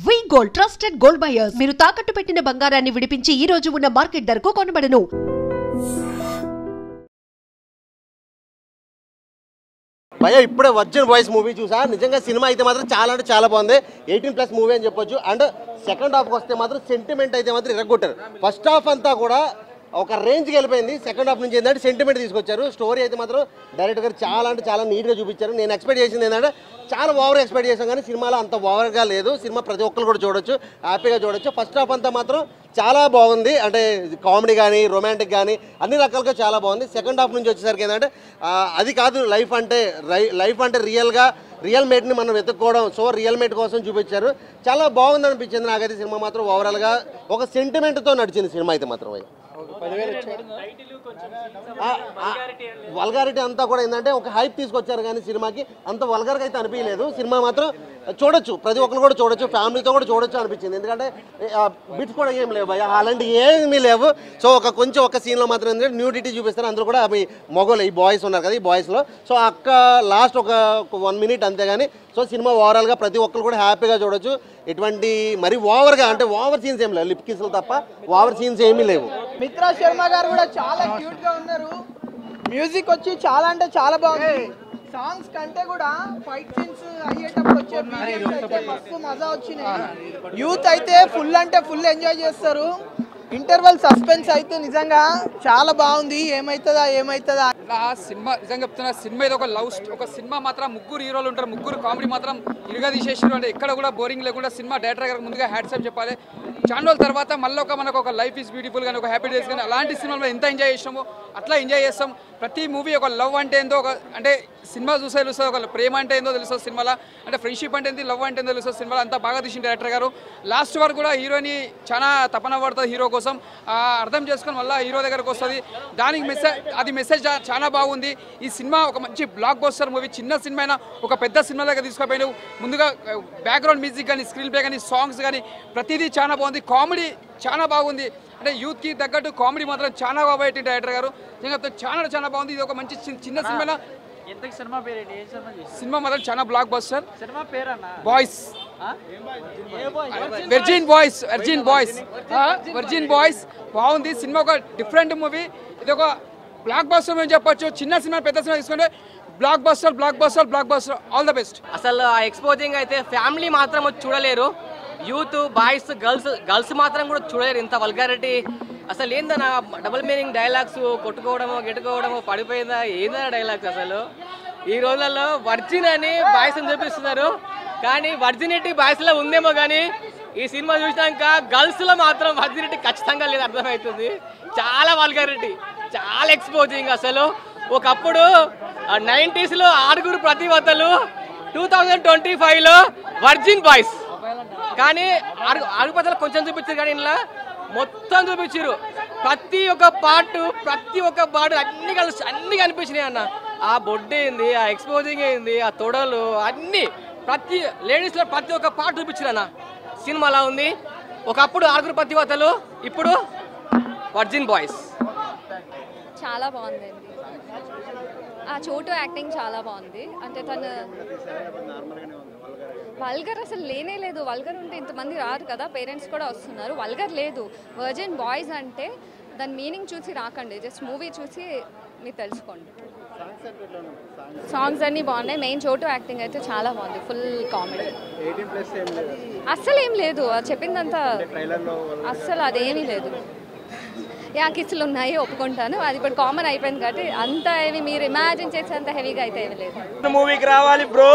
వి gold trusted gold buyers మీరు తాకట్టు పెట్టిన బంగారాన్ని విడిపించి ఈ రోజు ఉన్న మార్కెట్ ధరకు కొనబడను. భయ్యా ఇప్పుడే వర్జిన్ బాయ్స్ మూవీ చూసా. నిజంగా సినిమా అయితే మాత్రం చాలా అంటే చాలా బాగుంది. 18+ మూవీ అని చెప్పొచ్చు. అండ్ సెకండ్ హాఫ్కి వస్తే మాత్రం సెంటిమెంట్ అయితే మాత్రం ఇరగొట్టారు. ఫస్ట్ హాఫ్ అంతా కూడా ఒక రేంజ్కి వెళ్ళిపోయింది. సెకండ్ హాఫ్ నుంచి ఏంటంటే సెంటిమెంట్ తీసుకొచ్చారు. స్టోరీ అయితే మాత్రం డైరెక్టర్ గారు చాలా అంటే చాలా నీట్గా చూపించారు. నేను ఎక్స్పెక్ట్ చేసింది ఏంటంటే చాలా ఓవర్ ఎక్స్పెక్ట్ చేశాను, కానీ సినిమాలో అంత ఓవర్గా లేదు. సినిమా ప్రతి ఒక్కరు కూడా చూడొచ్చు, హ్యాపీగా చూడొచ్చు. ఫస్ట్ హాఫ్ అంతా మాత్రం చాలా బాగుంది. అంటే కామెడీ కానీ రొమాంటిక్ కానీ అన్ని రకాలుగా చాలా బాగుంది. సెకండ్ హాఫ్ నుంచి వచ్చేసరికి ఏంటంటే అది కాదు లైఫ్ అంటే రియల్ మేట్ని మనం వెతుక్కోవడం. సో రియల్ మేట్ కోసం చూపించారు. చాలా బాగుంది అనిపించింది నాకైతే. సినిమా మాత్రం ఓవరాల్గా ఒక సెంటిమెంట్తో నడిచింది సినిమా అయితే మాత్రం. వల్గారిటీ అంతా కూడా ఏంటంటే ఒక హైప్ తీసుకొచ్చారు, కానీ సినిమాకి అంత వల్గర్గా అయితే అనిపించలేదు. సినిమా మాత్రం చూడొచ్చు, ప్రతి ఒక్కరు కూడా చూడొచ్చు, ఫ్యామిలీతో కూడా చూడొచ్చు అనిపించింది. ఎందుకంటే బిట్స్ కూడా ఏం లేవు భయ్యా, అలాంటి ఏమీ లేవు. సో ఒక సీన్లో మాత్రం ఏంటంటే న్యూడిటీ చూపిస్తారు. అందులో కూడా అవి మొగోళ్ళు, ఈ బాయ్స్ ఉన్నారు కదా, ఈ బాయ్స్లో సో అక్క లాస్ట్ ఒక 1 మినిట్ అంతేగాని. సో సినిమా ఓవరాల్గా ప్రతి ఒక్కరు కూడా హ్యాపీగా చూడొచ్చు. ఎటువంటి మరి ఓవర్గా అంటే ఓవర్ సీన్స్ ఏమి లేవు, లిప్ కిస్లు తప్ప ఓవర్ సీన్స్ ఏమీ లేవు. మిత్రా శర్మ గారు కూడా చాలా క్యూట్గా ఉన్నారు. మ్యూజిక్ వచ్చి చాలా అంటే చాలా బాగుంది. సాంగ్స్ కంటే కూడా ఫైట్ సీన్స్ అయ్యేటప్పుడు వచ్చే బీజిఎమ్స్ అయితే మస్తు మజా వచ్చినాయి. యూత్ అయితే ఫుల్ అంటే ఫుల్ ఎంజాయ్ చేస్తారు. ఇంటర్వెల్ సస్పెన్స్ అయితే నిజంగా చాలా బాగుంది. ఏమైతుందా సినిమా నిజంగా చెప్తున్నా. సినిమా ఇది ఒక సినిమా మాత్రం ముగ్గురు హీరోలు ఉంటారు, ముగ్గురు కామెడీ మాత్రం ఇరుగా తీసేసారు. అంటే ఎక్కడ కూడా బోరింగ్ లేకుండా సినిమా డైరెక్టర్ గారికి ముందుగా హ్యాట్సాప్ చెప్పాలి. చాలా రోజుల తర్వాత మళ్ళీ మనకు ఒక లైఫ్ ఈజ్ బ్యూటిఫుల్ కానీ ఒక హ్యాపీ డేస్ కానీ అలాంటి సినిమాలో ఎంత ఎంజాయ్ చేసామో అట్లా ఎంజాయ్ చేస్తాం. ప్రతి మూవీ ఒక లవ్ అంటే ఏందో, అంటే సినిమా చూసే తెలుస్తుంది, ఒక ప్రేమ అంటే ఏందో తెలుస్తుంది సినిమాలో, అంటే ఫ్రెండ్షిప్ అంటే ఏంటి, లవ్ అంటే ఏందో తెలుస్తుంది సినిమాలో. అంతా బాగా తీసిన డైరెక్టర్ గారు. లాస్ట్ వరకు కూడా హీరోని చాలా తపన పడుతుంది హీరో కోసం, అర్థం చేసుకొని మళ్ళీ హీరో దగ్గరకు వస్తుంది. దానికి మెసేజ్ చాలా బాగుంది. ఈ సినిమా ఒక మంచి బ్లాక్ బస్టర్ మూవీ. చిన్న సినిమా అయినా ఒక పెద్ద సినిమా దగ్గర తీసుకుపోయిన ముందుగా బ్యాక్గ్రౌండ్ మ్యూజిక్ కానీ స్క్రీన్ ప్లే కానీ సాంగ్స్ కానీ ప్రతిదీ చాలా బాగుంది. కామెడీ చాలా బాగుంది. అంటే యూత్కి తగ్గట్టు కామెడీ మాత్రం చాలా బాగా పెట్టింది డైరెక్టర్ గారు. చాలా బాగుంది. ఇది ఒక మంచి చిన్న సినిమా. సినిమా మాత్రం చాలా block buster. Boys virgin boys బాగుంది. సినిమా ఒక డిఫరెంట్ మూవీ. ఇది ఒక బ్లాక్ బస్టర్ మేము చెప్పొచ్చు. చిన్న సినిమా పెద్ద సినిమా తీసుకుంటే block buster. All the best. అసలు ఆ ఎక్స్పోజింగ్ అయితే ఫ్యామిలీ మాత్రం చూడలేరు. యూత్ బాయ్స్ గర్ల్స్ మాత్రం కూడా చూడలేరు. ఇంత వల్గారిటీ అసలు ఏందన్నా, డబుల్ మీనింగ్ డైలాగ్స్, కొట్టుకోవడము గిట్టుకోవడము పడిపోయిందా ఏందన్నా డైలాగ్స్. అసలు ఈ రోజులలో వర్జిన్ అని బాయ్స్ అని చూపిస్తున్నారు, కానీ వర్జినిటీ బాయ్స్లో ఉందేమో, కానీ ఈ సినిమా చూసినాక గర్ల్స్లో మాత్రం వర్జినిటీ ఖచ్చితంగా లేదు, అర్థమవుతుంది. చాలా వల్గారిటీ, చాలా ఎక్స్పోజింగ్. అసలు ఒకప్పుడు 90sలో 6 ప్రతివతలు, 2025లో వర్జిన్ బాయ్స్. కానీ 6 ప్రతివతలు కొంచెం చూపించారు, కానీ ఇలా మొత్తం చూపించారు. ప్రతి ఒక్క పార్ట్ అన్ని కనిపించినాయి అన్న. ఆ బొడ్డు ఏంది, ఆ ఎక్స్పోజింగ్ ఏంది, ఆ తొడలు అన్నీ ప్రతి లేడీస్లో ప్రతి ఒక్క పార్ట్ చూపించారు అన్న. సినిమా అలా ఉంది. ఒకప్పుడు 6 ప్రతివతలు, ఇప్పుడు వర్జిన్ బాయ్స్. చాలా బాగుందండి. ఆ చోటు యాక్టింగ్ చాలా బాగుంది. అంటే తను వల్గర్ అసలు లేనే లేదు. వల్గర్ ఉంటే ఇంతమంది రారు కదా, పేరెంట్స్ కూడా వస్తున్నారు. వల్గర్ లేదు. వర్జిన్ బాయ్స్ అంటే దాని మీనింగ్ చూసి రాకండి, జస్ట్ మూవీ చూసి మీరు తెలుసుకోండి. సాంగ్స్ అన్నీ బాగున్నాయి. మెయిన్ చోటు యాక్టింగ్ అయితే చాలా బాగుంది. Full comedy. అస్సలు ఏం లేదు, చెప్పిందంతా అస్సలు అదేమీ లేదు. కిస్సులు ఉన్నాయి ఒప్పుకుంటాను, అది ఇప్పుడు కామన్ అయిపోయింది కాబట్టి అంత ఏమి మీరు ఇమాజిన్ చేసేంత హెవీగా అయితే ఏమి లేదు. మూవీకి రావాలి బ్రో,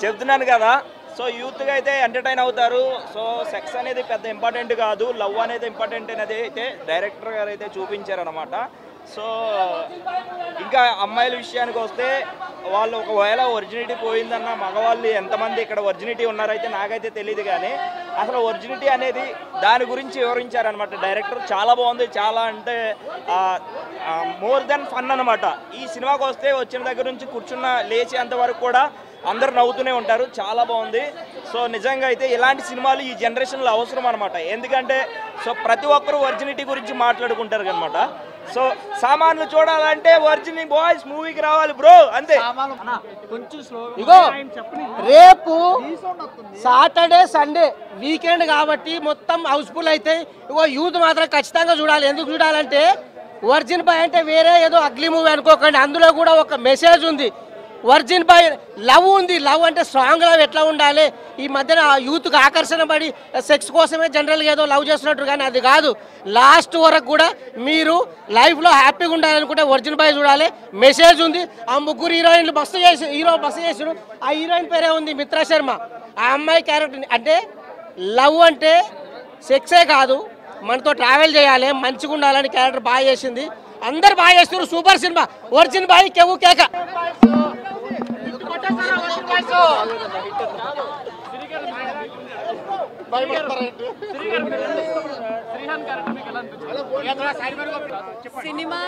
చెప్తున్నాను కదా. సో యూత్గా అయితే ఎంటర్టైన్ అవుతారు. సో సెక్స్ అనేది పెద్ద ఇంపార్టెంట్ కాదు, లవ్ అనేది ఇంపార్టెంట్ అనేది అయితే డైరెక్టర్ గారు అయితే చూపించారనమాట. సో ఇంకా అమ్మాయిల విషయానికి వస్తే వాళ్ళు ఒకవేళ ఒరిజినిటీ పోయిందన్న మగవాళ్ళు ఎంతమంది ఇక్కడ ఒరిజినిటీ ఉన్నారైతే నాకైతే తెలియదు, కానీ అసలు ఒరిజినిటీ అనేది దాని గురించి వివరించారనమాట డైరెక్టర్. చాలా బాగుంది. చాలా అంటే మోర్ దెన్ ఫన్ అనమాట. ఈ సినిమాకి వస్తే వచ్చిన దగ్గర నుంచి కూర్చున్న లేచేంత వరకు కూడా అందరు నవ్వుతూనే ఉంటారు. చాలా బాగుంది. సో నిజంగా అయితే ఇలాంటి సినిమాలు ఈ జనరేషన్లో అవసరం అనమాట. ఎందుకంటే సో ప్రతి ఒక్కరు ఒరిజినిటీ గురించి మాట్లాడుకుంటారు అనమాట. సో సామాన్లు చూడాలంటే వర్జిన్ బాయ్స్ మూవీకి రావాలి బ్రో, అంతే. ఇగో రేపు సాటర్డే సండే వీకెండ్ కాబట్టి మొత్తం హౌస్ఫుల్ అయితే ఇగో యూత్ మాత్రం ఖచ్చితంగా చూడాలి. ఎందుకు చూడాలంటే వర్జిన్ బాయ్ అంటే వేరే ఏదో అగ్లీ మూవీ అనుకోకండి, అందులో కూడా ఒక మెసేజ్ ఉంది. వర్జిన్ బాయ్ లవ్ ఉంది. లవ్ అంటే స్ట్రాంగ్ లవ్ ఎట్లా ఉండాలి, ఈ మధ్యన యూత్కి ఆకర్షణ పడి సెక్స్ కోసమే జనరల్గా ఏదో లవ్ చేస్తున్నట్టు, కానీ అది కాదు. లాస్ట్ వరకు కూడా మీరు లైఫ్లో హ్యాపీగా ఉండాలనుకుంటే వర్జిన్ బాయ్ చూడాలి. మెసేజ్ ఉంది. ఆ ముగ్గురు హీరోయిన్లు బస్సు చేసాడు. ఆ హీరోయిన్ పేరే ఉంది మిత్రా శర్మ. ఆ అమ్మాయి క్యారెక్టర్ అంటే లవ్ అంటే సెక్సే కాదు, మనతో ట్రావెల్ చేయాలి, మంచిగా ఉండాలని క్యారెక్టర్ బాగా చేసింది. అందరు బాగా చేస్తున్నారు. Super cinema. వర్జిన్ బాయ్ కేవు కేక. సినిమా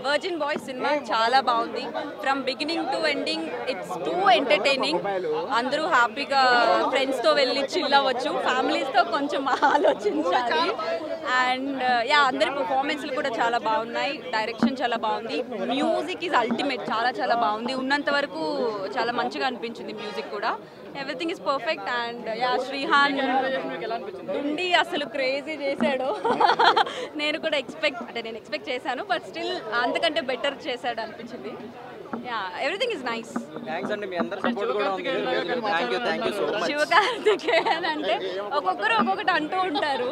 వర్జిన్ బాయ్స్ సినిమా చాలా బాగుంది. From beginning to ending it's two entertaining. అందరూ హ్యాపీగా ఫ్రెండ్స్తో వెళ్ళి చిల్ అవ్వచ్చు, ఫ్యామిలీస్తో కొంచెం ఆలోచించాలి. అండ్ యా అందరి పర్ఫార్మెన్స్లు కూడా చాలా బాగున్నాయి. డైరెక్షన్ చాలా బాగుంది. Music is ultimate. చాలా చాలా బాగుంది. ఉన్నంత వరకు చాలా మంచిగా అనిపించింది మ్యూజిక్ కూడా. Everything is perfect. And yeah Srihan ఉండి అసలు క్రేజీ చేశాడు. నేను కూడా ఎక్స్పెక్ట్ చేశాను, బట్ స్టిల్ అంతకంటే బెటర్ చేశాడు అనిపించింది. Yeah everything is nice. Sivakarthikeyan అంటే ఒక్కొక్కరు ఒక్కొక్కటి అంటూ ఉంటారు.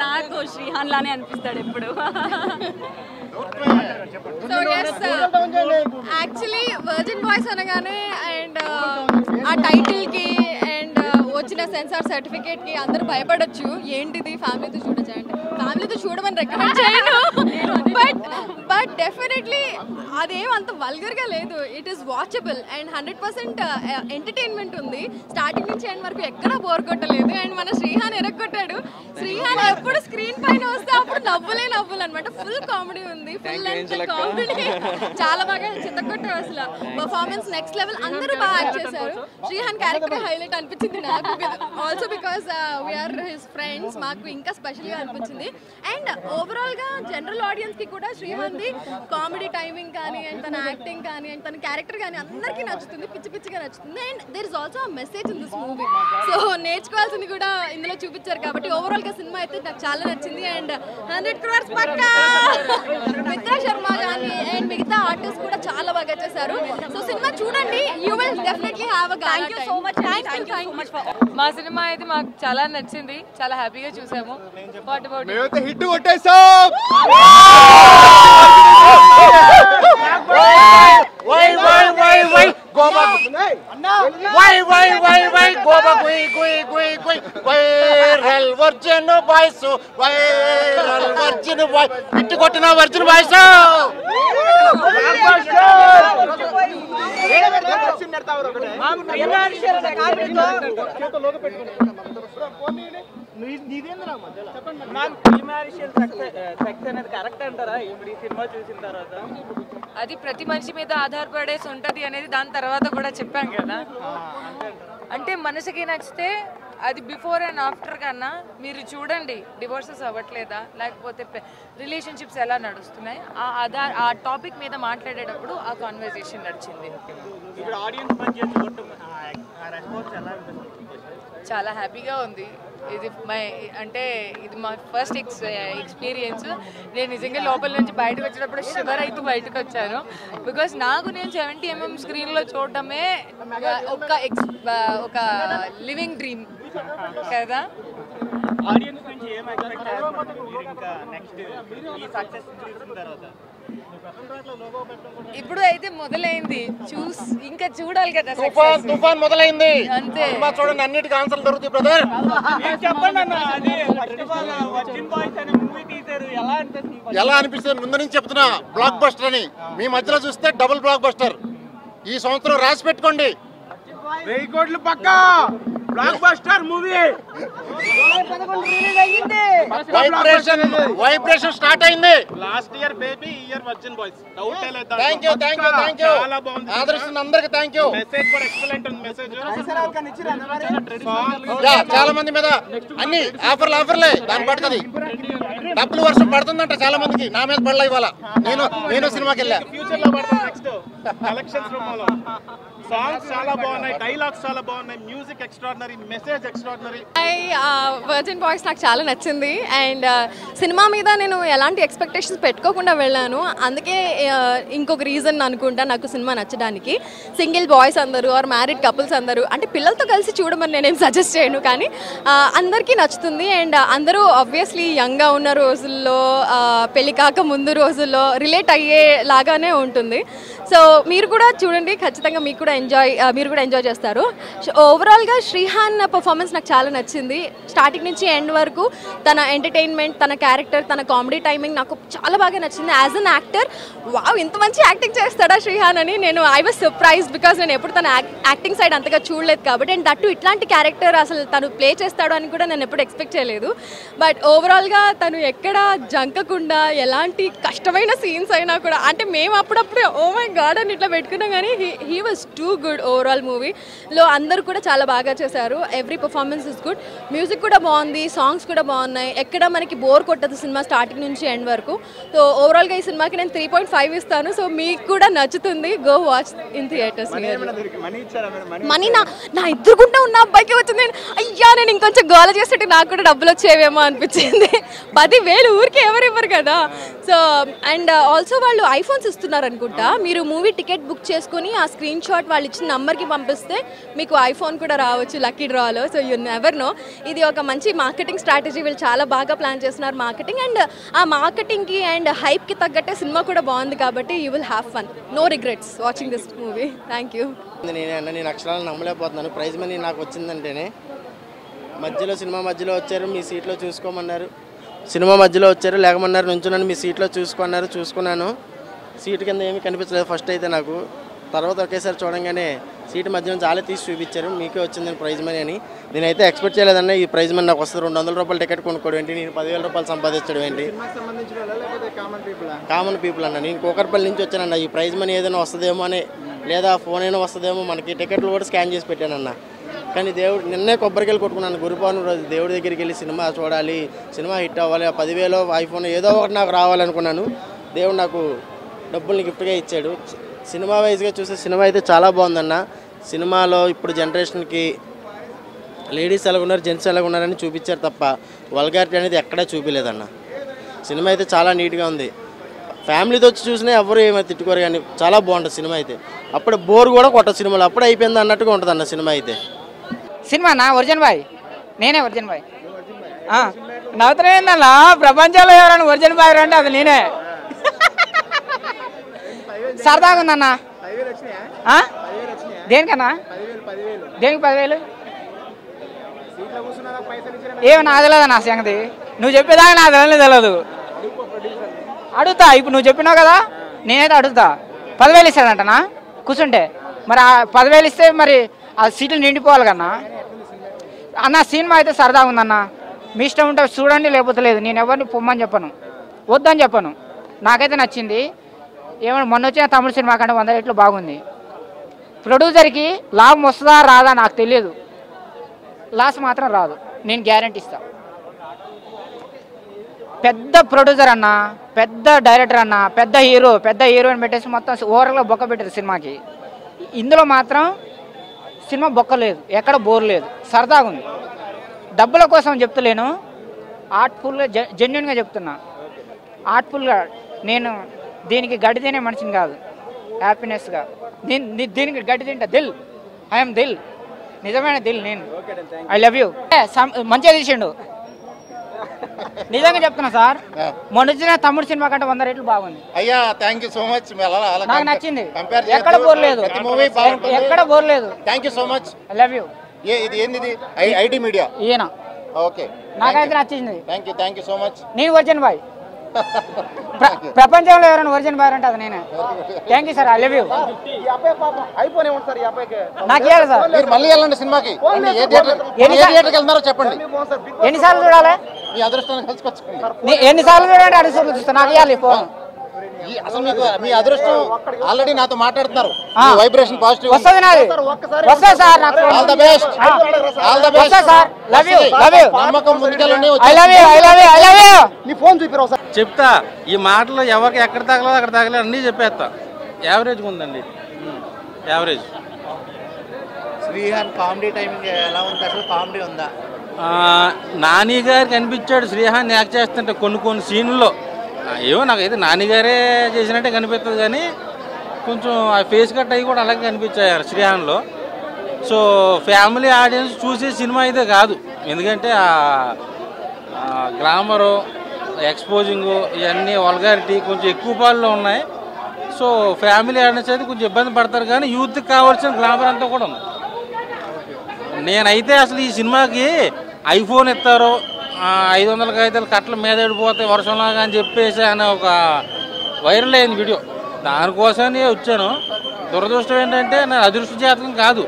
నాకు శ్రీహాన్ లానే అనిపిస్తాడు ఎప్పుడు. So as actually virgin boys అనగానే అండ్ ఆ టైటిల్కి అండ్ వచ్చిన సెన్సార్ సర్టిఫికేట్కి అందరూ భయపడొచ్చు. ఏంటిది ఫ్యామిలీతో చూడొచ్చు అంటే ఫ్యామిలీతో చూడమని రికమెండ్ చేయను, బట్ డెఫినెట్లీ అదేం అంత వల్గర్గా లేదు. It is watchable and 100% entertainment ఉంది. స్టార్టింగ్ నుంచి ఎండ్ వరకు ఎక్కడా బోర్ కొట్టలేదు. అండ్ మన శ్రీహాన్ ఎరగొట్టాడు. శ్రీహాన్ ఎప్పుడు స్క్రీన్ పైన వస్తే అప్పుడు నవ్వులు అనమాట. ఫుల్ కామెడీ ఉంది, ఫుల్ లెంత్ కామెడీ. చాలా బాగా చిత్తకొట్టారు అసలు. Performance next level. అందరూ బాగా యాక్ట్ చేశారు. శ్రీహాన్ క్యారెక్టర్ హైలైట్ అనిపించింది నాకు. Also because we are his friends, మాకు ఇంకా స్పెషల్గా అనిపించింది. అండ్ ఓవరాల్గా జనరల్ ఆడియన్స్కి కూడా శ్రీహాన్ది కామెడీ టైమింగ్ కానీ అండ్ తన యాక్టింగ్ కానీ అండ్ తన క్యారెక్టర్ కానీ అందరికీ నచ్చుతుంది, పిచ్చిగా నచ్చుతుంది. And there is also a message in this movie. So నేర్చుకోవాల్సింది కూడా ఇందులో చూపించారు కాబట్టి ఓవరాల్గా సినిమా అయితే నాకు చాలా నచ్చింది. అండ్ 100 crores పక్కా. మిత్రా శర్మ కానీ అండ్ మిగతా ఆర్టిస్ట్ కూడా చాలా బాగా చేశారు. సో సినిమా చూడండి, you will definitely have a thank you so much. మా సినిమా అయితే మాకు చాలా నచ్చింది, చాలా హ్యాపీగా చూసాము. హిట్ కొట్టేసాం. హిట్ కొట్టిన వర్జిన్ బాయ్స్. అది ప్రతి మనిషి మీద ఆధారపడేసి ఉంటుంది అనేది దాని తర్వాత కూడా చెప్పాం కదా. అంటే మనసుకి నచ్చితే అది బిఫోర్ అండ్ ఆఫ్టర్ కన్నా మీరు చూడండి, డివోర్సెస్ అవ్వట్లేదా, లేకపోతే రిలేషన్షిప్స్ ఎలా నడుస్తున్నాయి, ఆ టాపిక్ మీద మాట్లాడేటప్పుడు ఆ కాన్వర్సేషన్ నడిచింది. చాలా హ్యాపీగా ఉంది. ఇది ఇది మా ఫస్ట్ ఎక్స్పీరియన్స్. నేను నిజంగా లోపల నుంచి బయటకు వచ్చేటప్పుడు షివర్ అయితే బయటకు వచ్చాను. బికాస్ నాకు నేను 70mm స్క్రీన్లో చూడటమే ఒక లివింగ్ డ్రీమ్ కదా. ఇప్పుడు అయితే మొదలైంది, ఇంకా చూడాలి కదా. తుఫాన్ మొదలైంది అంతే. చూడండి, అన్నిటికీ ఆన్సర్లు దొరుకుతాయి బ్రదర్. ఎలా అనిపిస్తుంది ముందు నుంచి చెప్తున్నా, బ్లాక్ బస్టర్ అని. మీ మధ్యలో చూస్తే డబుల్ బ్లాక్ బస్టర్. ఈ సంవత్సరం రాసి పెట్టుకోండి, 1000 కోట్లు పక్కా blockbuster movie. Vibration start అయింది. లాస్ట్ ఇయర్ బేబీ, ఈ ఇయర్ వర్జిన్ బాయ్స్. డౌట్ లేదు. థాంక్యూ. చాలా బాగుంది. ఆదరిస్తున్న అందరికి థాంక్యూ. మెసేజ్ కూడా ఎక్సలెంట్ ఉంది. మెసేజ్ చాలా మంది మీద అన్ని ఆఫర్లే దాని పట్టుకది. డబ్బులు వర్షం పడుతుందంట చాలా మందికి, నా మీద పడలే ఇవాళ. నేను సినిమాకి వెళ్ళా. ఫ్యూచర్ లో పడుతుంది నెక్స్ట్ కలెక్షన్స్ రూపంలో. సాంగ్స్ చాలా బాగున్నాయి, డైలాగ్స్ చాలా బాగున్నాయి, music extraordinary, message extraordinary. Virgin boys నాకు చాలా నచ్చింది. అండ్ సినిమా మీద నేను ఎలాంటి ఎక్స్పెక్టేషన్స్ పెట్టుకోకుండా వెళ్ళాను. అందుకే ఇంకొక రీజన్ అనుకుంటా నాకు సినిమా నచ్చడానికి. సింగిల్ బాయ్స్ అందరూ ఆర్ మ్యారీడ్ కపుల్స్ అందరూ, అంటే పిల్లలతో కలిసి చూడమని నేనేం సజెస్ట్ చేయను, కానీ అందరికీ నచ్చుతుంది. అండ్ అందరూ ఆబ్వియస్లీ యంగ్గా ఉన్న రోజుల్లో, పెళ్లి కాక ముందు రోజుల్లో రిలేట్ అయ్యేలాగానే ఉంటుంది. సో మీరు కూడా చూడండి, ఖచ్చితంగా మీరు కూడా ఎంజాయ్ చేస్తారు. ఓవరాల్గా శ్రీహాన్ పర్ఫార్మెన్స్ నాకు చాలా నచ్చింది. స్టార్టింగ్ నుంచి ఎండ్ వరకు తన ఎంటర్టైన్మెంట్, తన క్యారెక్టర్, తన కామెడీ టైమింగ్ నాకు చాలా బాగా నచ్చింది. యాజ్ అన్ యాక్టర్ వావ్, ఇంత మంచి యాక్టింగ్ చేస్తాడా శ్రీహాన్ అని ఐ వాజ్ సర్ప్రైజ్డ్, బికాజ్ నేను ఎప్పుడు తన యాక్టింగ్ సైడ్ అంతగా చూడలేదు కాబట్టి. అండ్ దట్టు ఇట్లాంటి క్యారెక్టర్ అసలు తను ప్లే చేస్తాడు అని కూడా నేను ఎప్పుడు ఎక్స్పెక్ట్ చేయలేదు. బట్ ఓవరాల్గా తను ఎక్కడ జంకకుండా, ఎలాంటి కష్టమైన సీన్స్ అయినా కూడా, అంటే మేము అప్పుడప్పుడు ఓ మై గాడ్ అని ఇట్లా పెట్టుకున్నాం, కానీ he was too good. Overall మూవీలో అందరూ కూడా చాలా బాగా చేశారు. Every performance is good. Music కూడా బాగుంది, సాంగ్స్ కూడా బాగున్నాయి. ఎక్కడ మనకి బోర్ కొట్టదు సినిమా స్టార్టింగ్ నుంచి ఎండ్ వరకు. సో ఓవరాల్గా ఈ సినిమాకి నేను 3.5 ఇస్తాను. సో మీకు కూడా నచ్చుతుంది, go watch in theatres. Money నా ఎదురుగుంటా ఉన్న అబ్బాయికి వచ్చింది. అయ్యా, నేను ఇంకొంచెం గోల చేస్తుంటే నాకు కూడా డబ్బులు వచ్చేవేమో అనిపించింది. 10,000 ఊరికి ఎవరు ఇవ్వరు కదా. సో అండ్ ఆల్సో వాళ్ళు ఐఫోన్స్ ఇస్తున్నారు అనుకుంటా. మీరు మూవీ టికెట్ బుక్ చేసుకుని ఆ స్క్రీన్ షాట్ వాళ్ళు ఇచ్చిన నంబర్కి పంపిస్తే మీకు ఐఫోన్ కూడా రావచ్చు లక్కీ డ్రాలో. So you never know. ఇది ఒక మంచి మార్కెటింగ్ స్ట్రాటజీ. వీళ్ళు చాలా బాగా ప్లాన్ చేస్తున్నారు మార్కెటింగ్. అండ్ ఆ మార్కెటింగ్కి అండ్ హైప్కి తగ్గట్టే సినిమా కూడా బాగుంది కాబట్టి you will have fun. No regrets watching this movie. Thank you. నేను అక్షరాలు నమ్మలేకపోతున్నాను. ప్రైజ్ మనీ నాకు వచ్చిందంటేనే. సినిమా మధ్యలో వచ్చారు, మీ సీట్లో చూసుకోమన్నారు. సినిమా మధ్యలో వచ్చారు, లేకమన్నారు, నుంచున్నాను, మీ సీట్లో చూసుకున్నాను. సీటు కింద ఏమీ కనిపించలేదు ఫస్ట్ అయితే నాకు. తర్వాత ఒకేసారి చూడంగానే సీటు మధ్యలో చాలా తీసి చూపించారు. మీకే వచ్చిందని ప్రైజ్ మనీ అని. నేనైతే ఎక్స్పెక్ట్ చేయలేదన్న ఈ ప్రైజ్ మనీ నాకు వస్తుంది. 200 రూపాయలు టికెట్ కొనుక్కోవడం ఏంటి, నేను 10,000 రూపాయలు సంపాదించడం ఏంటి. కామన్ పీపుల్ అన్న. నేను కూకట్పల్లి నుంచి వచ్చానన్న. ఈ ప్రైజ్ మనీ ఏదైనా వస్తుందేమో అని, లేదా ఫోన్ అయినా వస్తుందేమో, మనకి టికెట్లు కూడా స్కాన్ చేసి పెట్టానన్న. కానీ నిన్నే కొబ్బరికెళ్ళి కొట్టుకున్నాను. గురుపౌర్ణమి రోజు దేవుడి దగ్గరికి వెళ్ళి సినిమా చూడాలి, సినిమా హిట్ అవ్వాలి, 10,000 ఐఫోన్ ఏదో ఒకటి నాకు రావాలనుకున్నాను. దేవుడు నాకు డబ్బుల్ని గిఫ్ట్గా ఇచ్చాడు. సినిమా వైజ్గా చూసే సినిమా అయితే చాలా బాగుందన్న. సినిమాలో ఇప్పుడు జనరేషన్కి లేడీస్ ఎలాగున్నారు, జెంట్స్ ఎలాగున్నారని చూపించారు తప్ప వల్గారిటీ అనేది ఎక్కడా చూపించలేదన్న. సినిమా అయితే చాలా నీట్గా ఉంది. ఫ్యామిలీతో వచ్చి చూసినా ఎవరు ఏమైనా తిట్టుకోరు, కానీ చాలా బాగుంటుంది సినిమా అయితే. అప్పుడు బోర్ కూడా కొట్టదు సినిమాలో, అప్పుడు అయిపోయింది అన్నట్టుగా ఉంటుంది అన్న సినిమా అయితే. సినిమానా ఒరిజిన్ బాయ్, నేనే ఒరిజిన్ బాయ్. నవ్వుతున్నాయిందన్నా, ప్రపంచంలో ఎవరైనా ఒరిజిన్ బాయ్ అంటే అది నేనే. సరదాగా ఉందన్నా. దేనికన్నా? దేనికి 10,000? ఏమో నాకు తెలియదు నా సంగతి. నువ్వు చెప్పేదాకా నాకు తెలియదు. అడుగుతా, ఇప్పుడు నువ్వు చెప్పినావు కదా, నేనైతే అడుగుతా. 10,000 ఇస్తాడంటనా కూర్చుంటే? మరి ఆ 10,000 ఇస్తే మరి ఆ సీట్లు నిండిపోవాలి కన్నా. అన్న సినిమా అయితే సరదాగా ఉందన్న. మీ ఇష్టం ఉంటే చూడండి, లేకపోతే లేదు. నేను ఎవరిని పొమ్మని చెప్పను, వద్దని చెప్పను. నాకైతే నచ్చింది. ఏమన్నా మొన్న వచ్చిన తమిళ సినిమా కంటే 100 రెట్లు బాగుంది. ప్రొడ్యూసర్కి లాభం వస్తుందా రాదా నాకు తెలియదు, లాస్ మాత్రం రాదు, నేను గ్యారంటీ ఇస్తా. పెద్ద ప్రొడ్యూసర్ అన్న, పెద్ద డైరెక్టర్ అన్న, పెద్ద హీరోయిన్ పెట్టేసి మొత్తం ఓవర్గా బొక్క పెట్టారు సినిమాకి. ఇందులో మాత్రం సినిమా బొక్క లేదు, ఎక్కడ బోర్ లేదు, సరదాగా ఉంది. డబ్బుల కోసం చెప్తలేను, ఆర్ట్ఫుల్గా జెన్యున్గా చెప్తున్నా. ఆర్ట్ఫుల్గా నేను దీనికి గడి తినే మనిషిని కాదు, హ్యాపీనెస్గా దీనికి గడి తింటా. దిల్, ఐఎమ్ దిల్, నిజమైన దిల్ నేను. I love you. మంచిగా తీసిండు, నిజంగా చెప్తున్నా సార్. మొన్న వచ్చిన తమ్ముడు సినిమా కంటే 100 రెట్లు బాగుంది. అయ్యా థ్యాంక్ యూ సో మచ్. నాకు నచ్చింది, ఎక్కడ బోర్ లేదు, ఎక్కడ బోర్ లేదు. Thank you so much. I love you. ఇది ఏంది? IT media. ఈయన ఓకే, నాకైతే నచ్చింది. Thank you so much. నేను వర్జన్ బాయ్. ప్రపంచంలో ఎవరైనా వర్జన్ బాయ్ అంటే అది నేనే. Thank you sir, I love you. నాకు ఇవ్వాలి సార్. మీరు మళ్ళీ వెళ్ళండి సినిమాకి. చెప్పండి ఎన్నిసార్లు చూడాలి? మీ అదృష్టాన్ని కలిసికొచ్చుకోండి. ఎన్నిసార్లు చూడండి, అడుగు చూస్తా. నాకు ఇవ్వాలి ఫోన్. అసలు మీకు మీ అదృష్టం ఆల్రెడీ నాతో మాట్లాడుతున్నారు. వైబ్రేషన్ పాజిటివ్ వస్తది నాది. వస్తది sir. All the best. All the best sir. Love you. Love you. నమ్మకం ముందుకెళ్ళండి. I love you. I love you. I love you. నీ ఫోన్ చూపిరా ఒకసారి. చెప్తా. ఈ మాటలు ఎవరికి ఎక్కడ తగలదో అక్కడ తగలదు అన్నీ చెప్పేస్తా. యావరేజ్గా ఉందండి. యావరేజ్. శ్రీహాన్ కామెడీ టైమింగ్ ఎలా ఉంది? అసలు కామెడీ ఉందా? నాని గారు కనిపించాడు శ్రీహాన్ యాక్ట్ చేస్తుంటే కొన్ని సీన్లో. ఏమో నాకైతే నాని గారే చేసినట్టే కనిపిస్తుంది కానీ కొంచెం ఆ ఫేస్ కట్ అవి కూడా అలాగే కనిపించారు శ్రీహాన్లో. సో ఫ్యామిలీ ఆడియన్స్ చూసే సినిమా అయితే కాదు. ఎందుకంటే గ్లామరు, ఎక్స్పోజింగు ఇవన్నీ వల్గారిటీ కొంచెం ఎక్కువ పాల్లో ఉన్నాయి. సో ఫ్యామిలీ ఆడియన్స్ అయితే కొంచెం ఇబ్బంది పడతారు కానీ యూత్కి కావాల్సిన గ్లామర్ అంతా కూడా ఉంది. నేనైతే అసలు ఈ సినిమాకి ఐఫోన్ ఇస్తారు, 500 కాగితాలు కట్టల మీద పడిపోతాయి వర్షంలాగా అని చెప్పేసి అనే ఒక వైరల్ అయింది వీడియో. దానికోసమే వచ్చాను. దురదృష్టం ఏంటంటే నా అదృష్ట జాతకం కాదు.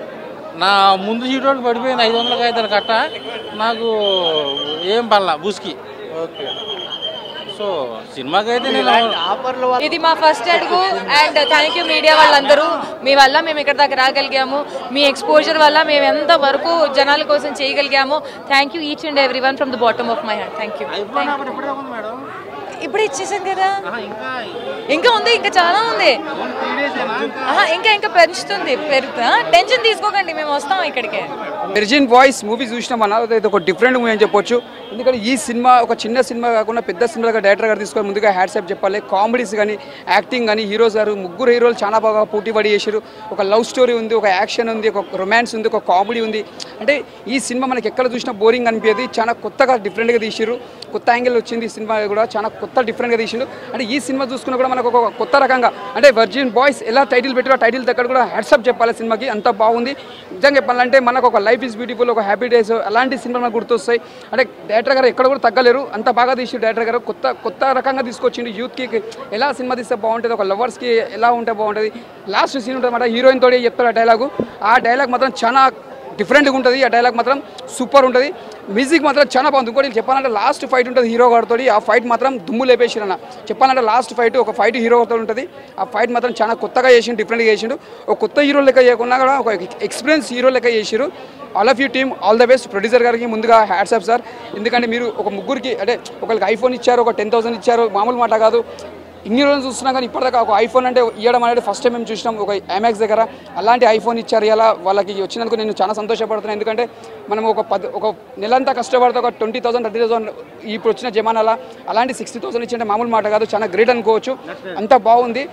నా ముందు సీటు పడిపోయింది 500 కాగితాలు కట్ట. నాకు ఏం పడలా బుస్కి. ఓకే. సో సినిమాకి అయితే నేను ఇది మా ఫస్ట్ అడుగు అండ్ థ్యాంక్ యూ మీడియా వాళ్ళందరూ. మీ వల్ల మేము ఇక్కడ దాకా రాగలిగాము. మీ ఎక్స్పోజర్ వల్ల మేము ఎంత వరకు జనాల కోసం చేయగలిగాము. Thank you each and every one from the bottom of my heart. Thank you. ఇప్పుడు ఇచ్చేసాం కదా, ఇంకా ఉంది, ఇంకా చాలా ఉంది. ఇంకా పెంచుతుంది, పెరుగుతా. టెన్షన్ తీసుకోకండి, మేము వస్తాం ఇక్కడికే. విర్జిన్ బాయ్స్ మూవీ చూసినామన్నా ఇది ఒక డిఫరెంట్ మూవీ అని చెప్పొచ్చు. ఎందుకంటే ఈ సినిమా ఒక చిన్న సినిమా కాకుండా పెద్ద సినిమాగా డైరెక్టర్ గారు తీసుకొని ముందుగా హ్యాట్సాప్ చెప్పాలి. కామెడీస్ కానీ యాక్టింగ్ కానీ హీరోస్ గారు ముగ్గురు హీరోలు చాలా బాగా పోటీ పడి చేశారు. ఒక లవ్ స్టోరీ ఉంది, ఒక యాక్షన్ ఉంది, ఒక రొమాన్స్ ఉంది, ఒక కామెడీ ఉంది. అంటే ఈ సినిమా మనకి ఎక్కడ చూసినా బోరింగ్ అనిపించేది. చాలా కొత్తగా డిఫరెంట్గా తీసిరు. కొత్త యాంగిల్ వచ్చింది. ఈ సినిమా కూడా చాలా కొత్త డిఫరెంట్గా తీసిండు. అంటే ఈ సినిమా చూసుకున్నా కూడా మనకు ఒక కొత్త రకంగా అంటే వర్జిన్ బాయ్స్ ఎలా టైటిల్ పెట్టారో టైటిల్ దగ్గర కూడా హ్యాట్సాప్ చెప్పాలి సినిమాకి. అంత బాగుంది. నిజంగా చెప్పాలంటే మనకు ఒక లైఫ్ ఈజ్ బ్యూటిఫుల్, ఒక హ్యాపీ డేస్ అలాంటి సినిమాలు మనకు గుర్తొస్తాయి. అంటే డైరెక్టర్ గారు ఎక్కడ కూడా తగ్గలేరు. అంత బాగా తీసి డైరెక్టర్ గారు కొత్త రకంగా తీసుకొచ్చిండు. యూత్కి ఎలా సినిమా తీస్తే బాగుంటుంది, ఒక లవర్స్కి ఎలా ఉంటే బాగుంటుంది. లాస్ట్ సీన్ ఉంటుంది అన్నమాట, హీరోయిన్ తోటి చెప్తారు ఆ డైలాగు. ఆ డైలాగ్ మాత్రం చాలా డిఫరెంట్గా ఉంటుంది. ఆ డైలాగ్ మాత్రం సూపర్ ఉంటుంది. మ్యూజిక్ మాత్రం చాలా బాగుంది. ఇంకోటి చెప్పాలంటే లాస్ట్ ఫైట్ ఉంటుంది హీరో గారితో. ఆ ఫైట్ మాత్రం దుమ్ము లేపేసిరన్న. చెప్పాలంటే లాస్ట్ ఫైట్ ఒక ఫైట్ హీరో గారితో ఉంటుంది. ఆ ఫైట్ మాత్రం చాలా కొత్తగా చేసిండు, డిఫరెంట్గా చేసిండు. ఒక కొత్త హీరో లెక్క చేయకుండా కూడా ఒక ఎక్స్పీరియన్స్ హీరో లెక్క చేసిరు. All of you team all the best. Producer గారికి ముందుగా హ్యాట్సాప్ సార్. ఎందుకంటే మీరు ఒక ముగ్గురికి అంటే ఒకరికి ఐఫోన్ ఇచ్చారు, ఒక 10,000 ఇచ్చారు. మామూలు మాట కాదు. ఇన్ని రోజులు చూస్తున్నాం కానీ ఇప్పటిదాకా ఒక ఐఫోన్ అంటే ఇవ్వడం అనేది ఫస్ట్ టైం మేము చూసినాం ఒక ఐమాక్స్ దగ్గర. అలాంటి ఐఫోన్ ఇచ్చారు. ఇలా వాళ్ళకి వచ్చినందుకు నేను చాలా సంతోషపడుతున్నాను. ఎందుకంటే మనం ఒక నెలంతా కష్టపడితే ఒక 20,000 30,000 ఇప్పుడు వచ్చిన జమానాలా అలాంటి 60,000 ఇచ్చింటే మామూలు మాట కాదు. చాలా గ్రేట్ అనుకోవచ్చు. అంత బాగుంది.